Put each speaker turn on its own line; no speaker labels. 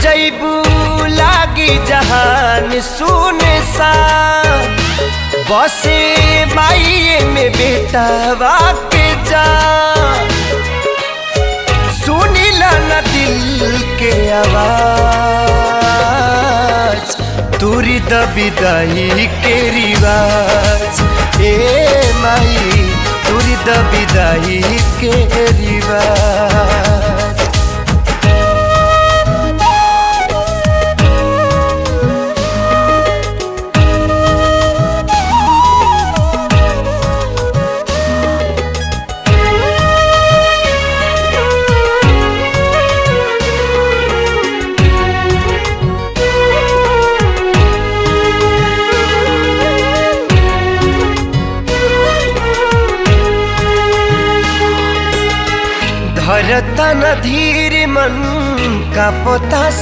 जैबू लागी जहान सुने सा बसे माइये में बेटा वाके जा सुनीला न दिल के आवाज तुरी द विदाई के रिवाज ए माई तुरी द विदाई के रिवाज। धरता न धीर मन का पोता